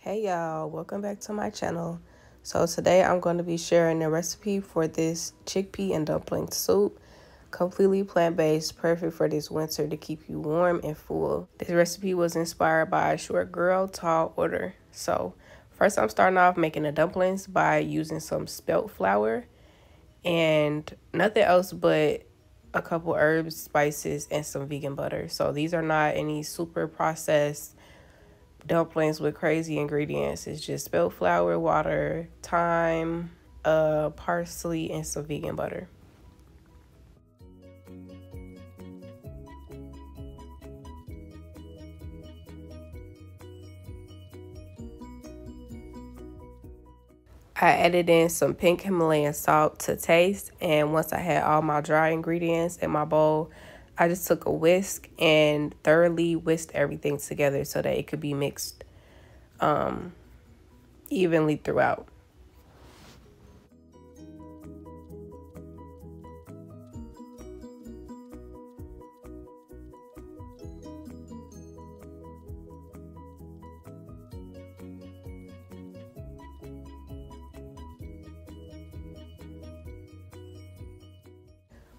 Hey y'all, welcome back to my channel. So today I'm going to be sharing a recipe for this chickpea and dumpling soup. Completely plant-based, perfect for this winter to keep you warm and full. This recipe was inspired by a short girl, tall order. So first I'm starting off making the dumplings by using some spelt flour and nothing else but a couple herbs, spices, and some vegan butter. So these are not any super processed dumplings with crazy ingredients. It's just spelt flour, water, thyme, parsley, and some vegan butter. I added in some pink Himalayan salt to taste, and once I had all my dry ingredients in my bowl, I just took a whisk and thoroughly whisked everything together so that it could be mixed evenly throughout.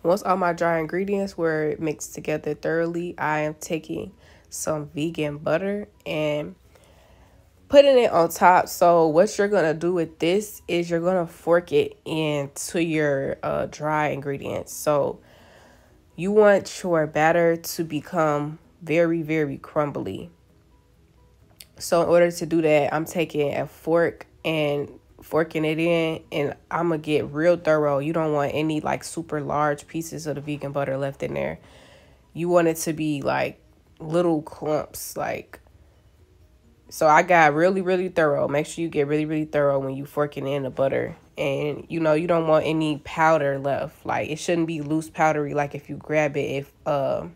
Once all my dry ingredients were mixed together thoroughly, I am taking some vegan butter and putting it on top. So what you're going to do with this is you're going to fork it into your dry ingredients. So you want your batter to become very, very crumbly. So in order to do that, I'm taking a fork and forking it in, and I'm gonna get real thorough. You don't want any like super large pieces of the vegan butter left in there. You want it to be like little clumps, like. So I got really thorough. Make sure you get really thorough when you forking in the butter. And you know, you don't want any powder left. Like it shouldn't be loose powdery, like if you grab it, if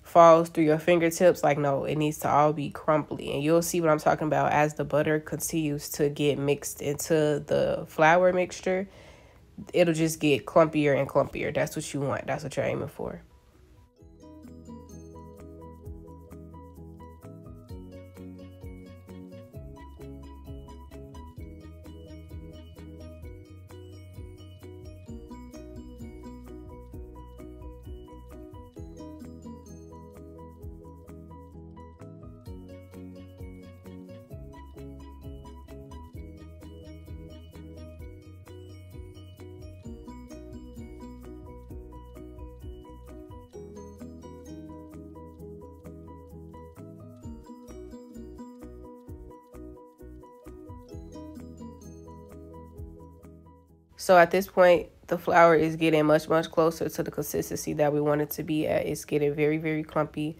falls through your fingertips. Like, no, it needs to all be crumbly. And you'll see what I'm talking about as the butter continues to get mixed into the flour mixture. It'll just get clumpier and clumpier. That's what you want. That's what you're aiming for. So at this point, the flour is getting much closer to the consistency that we want it to be at. It's getting very clumpy.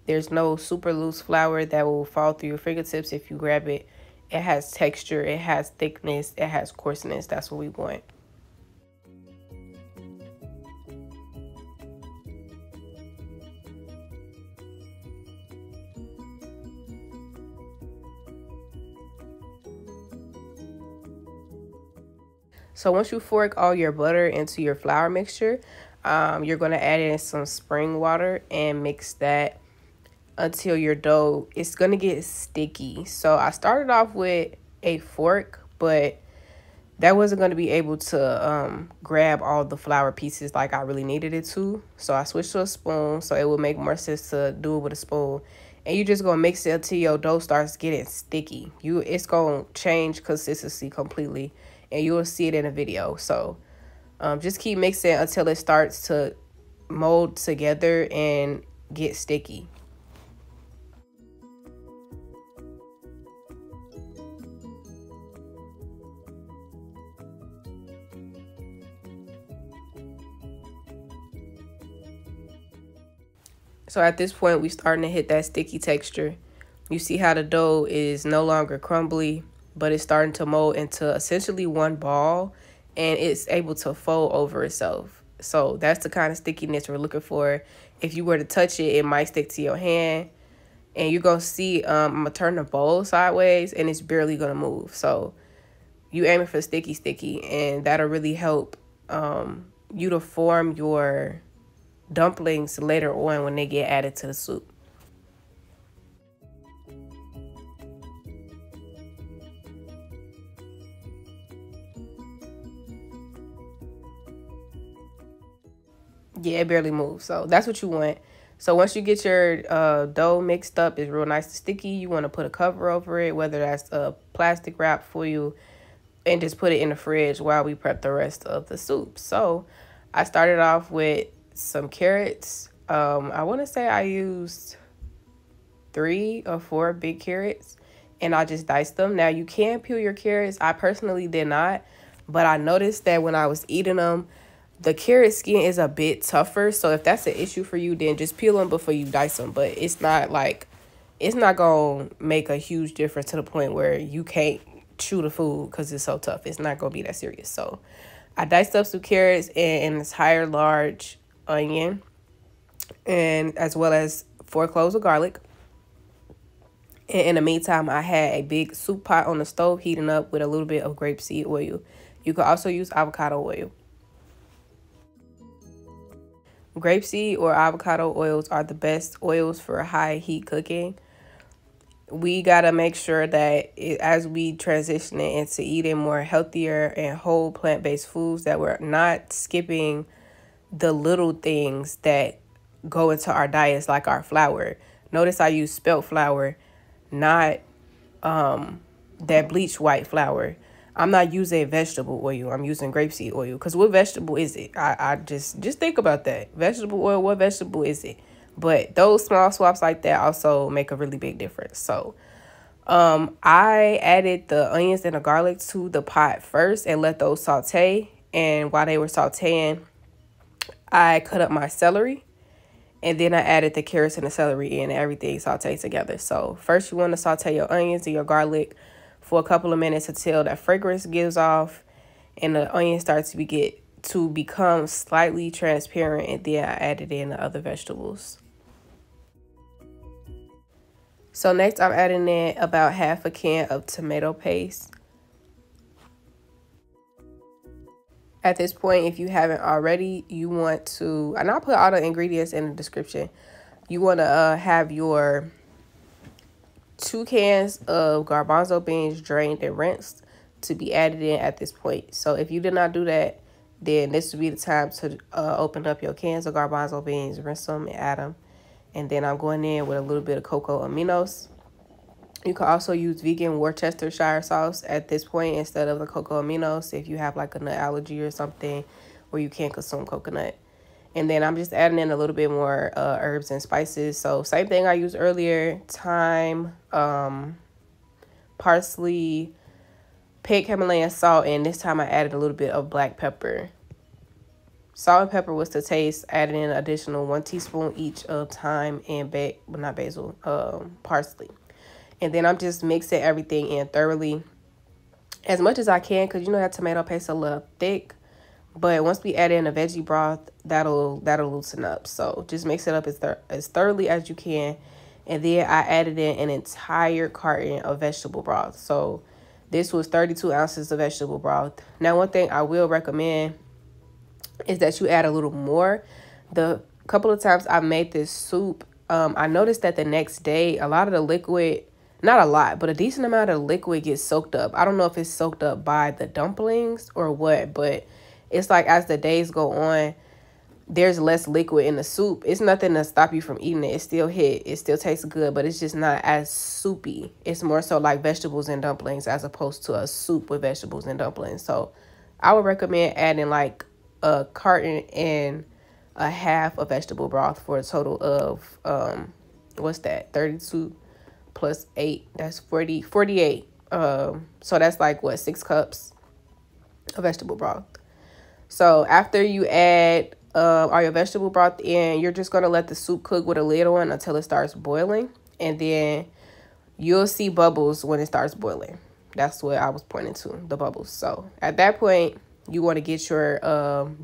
There's no super loose flour that will fall through your fingertips if you grab it. It has texture, it has thickness, it has coarseness. That's what we want. So once you fork all your butter into your flour mixture, you're going to add in some spring water and mix that until your dough is going to get sticky. So I started off with a fork, but that wasn't going to be able to grab all the flour pieces like I really needed it to. So I switched to a spoon, so it would make more sense to do it with a spoon. And you just going to mix it until your dough starts getting sticky. It's going to change consistency completely, and you will see it in a video. So just keep mixing until it starts to mold together and get sticky. So at this point, we starting to hit that sticky texture. You see how the dough is no longer crumbly, but it's starting to mold into essentially one ball, and it's able to fold over itself. So that's the kind of stickiness we're looking for. If you were to touch it, it might stick to your hand. And you're going to see, I'm going to turn the bowl sideways, and it's barely going to move. So you aiming for sticky, and that'll really help you to form your dumplings later on when they get added to the soup. Yeah, it barely moves. So that's what you want. So once you get your dough mixed up, it's real nice and sticky. You want to put a cover over it, whether that's a plastic wrap for you, and just put it in the fridge while we prep the rest of the soup. So I started off with some carrots. I want to say I used 3 or 4 big carrots, and I just diced them. Now you can peel your carrots. I personally did not, but I noticed that when I was eating them, the carrot skin is a bit tougher. So if that's an issue for you, then just peel them before you dice them. But it's not gonna make a huge difference to the point where you can't chew the food because it's so tough. It's not gonna be that serious. So I diced up some carrots and an entire large onion, and as well as 4 cloves of garlic. And in the meantime, I had a big soup pot on the stove heating up with a little bit of grapeseed oil. You could also use avocado oil. Grapeseed or avocado oils are the best oils for high heat cooking. We got to make sure that as we transition it into eating more healthier and whole plant-based foods, that we're not skipping the little things that go into our diets, like our flour. Notice I use spelt flour, not that bleached white flour. I'm not using vegetable oil. I'm using grapeseed oil. Because what vegetable is it? I just think about that. Vegetable oil, what vegetable is it? But those small swaps like that also make a really big difference. So I added the onions and the garlic to the pot first and let those saute. And while they were sauteing, I cut up my celery. And then I added the carrots and the celery in, and everything sauteed together. So first you want to saute your onions and your garlic for a couple of minutes until that fragrance gives off and the onion starts to become slightly transparent, and then I added in the other vegetables. So next I'm adding in about half a can of tomato paste. At this point, if you haven't already, you want to, and I'll put all the ingredients in the description. You want to have your 2 cans of garbanzo beans drained and rinsed to be added in at this point. So if you did not do that, then this would be the time to open up your cans of garbanzo beans, rinse them and add them. And then I'm going in with a little bit of cocoa aminos. You can also use vegan Worcestershire sauce at this point instead of the cocoa aminos if you have like a nut allergy or something where you can't consume coconut. And then I'm just adding in a little bit more herbs and spices. So same thing I used earlier: thyme, parsley, pink Himalayan salt, and this time I added a little bit of black pepper. Salt and pepper was to taste. Added in an additional 1 teaspoon each of thyme and parsley. And then I'm just mixing everything in thoroughly as much as I can, because you know that tomato paste is a little thick. But once we add in a veggie broth, that'll loosen up. So just mix it up as thoroughly as you can. And then I added in an entire carton of vegetable broth. So this was 32 ounces of vegetable broth. Now, one thing I will recommend is that you add a little more. The couple of times I made this soup, I noticed that the next day, a lot of the liquid, not a lot, but a decent amount of liquid gets soaked up. I don't know if it's soaked up by the dumplings or what, but it's like as the days go on, there's less liquid in the soup. It's nothing to stop you from eating it. It still it still tastes good, but it's just not as soupy. It's more so like vegetables and dumplings as opposed to a soup with vegetables and dumplings. So I would recommend adding like a carton and a half of vegetable broth for a total of, what's that? 32 plus 8, that's 48. So that's like what, 6 cups of vegetable broth. So after you add all your vegetable broth in, you're just going to let the soup cook with a lid on until it starts boiling. And then you'll see bubbles when it starts boiling. That's what I was pointing to, the bubbles. So at that point, you want to get your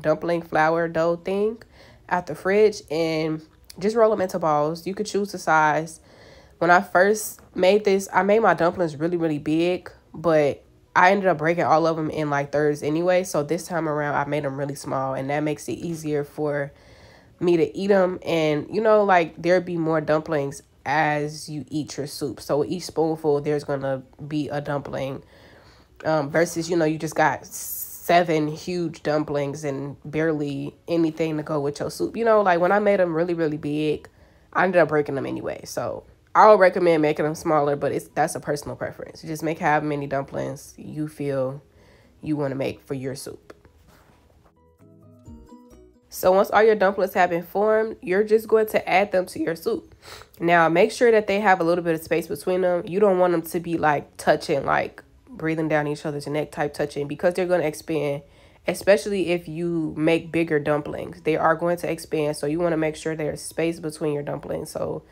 dumpling flour dough thing out the fridge and just roll them into balls. You could choose the size. When I first made this, I made my dumplings really, really big, but I ended up breaking all of them in like thirds anyway. So this time around, I made them really small, and that makes it easier for me to eat them. And, you know, like there'd be more dumplings as you eat your soup. So with each spoonful, there's going to be a dumpling versus, you know, you just got 7 huge dumplings and barely anything to go with your soup. You know, like when I made them really, really big, I ended up breaking them anyway. So I would recommend making them smaller, but that's a personal preference. Just make however many dumplings you feel you want to make for your soup. So once all your dumplings have been formed, you're just going to add them to your soup. Now, make sure that they have a little bit of space between them. You don't want them to be like touching, like breathing down each other's neck type touching, because they're going to expand, especially if you make bigger dumplings. They are going to expand, so you want to make sure there's space between your dumplings. So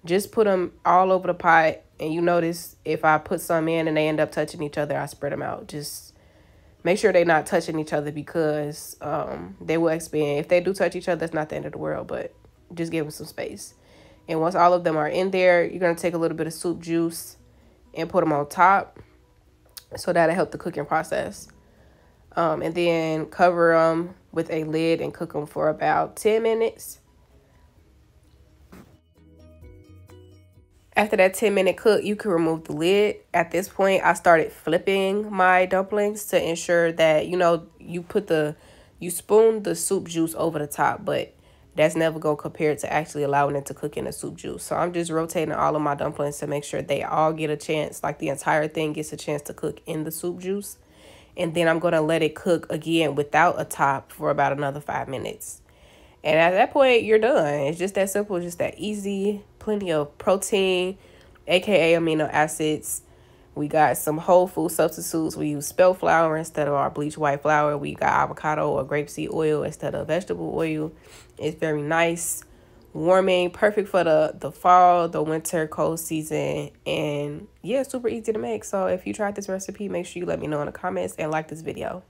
just put them all over the pot, and you notice if I put some in and they end up touching each other, I spread them out. Just make sure they're not touching each other, because they will expand. If they do touch each other, it's not the end of the world, but just give them some space. And once all of them are in there, you're going to take a little bit of soup juice and put them on top. So that'll help the cooking process. And then cover them with a lid and cook them for about 10 minutes. After that 10-minute cook, you can remove the lid. At this point, I started flipping my dumplings to ensure that, you know, you spoon the soup juice over the top, but that's never going to compare to actually allowing it to cook in the soup juice. So I'm just rotating all of my dumplings to make sure they all get a chance, like the entire thing gets a chance to cook in the soup juice. And then I'm going to let it cook again without a top for about another 5 minutes. And at that point, you're done. It's just that simple, just that easy. Plenty of protein, aka amino acids. We got some whole food substitutes. We use spelt flour instead of our bleached white flour. We got avocado or grapeseed oil instead of vegetable oil. It's very nice, warming, perfect for the fall, the winter, cold season. And yeah, super easy to make. So if you tried this recipe, make sure you let me know in the comments and like this video.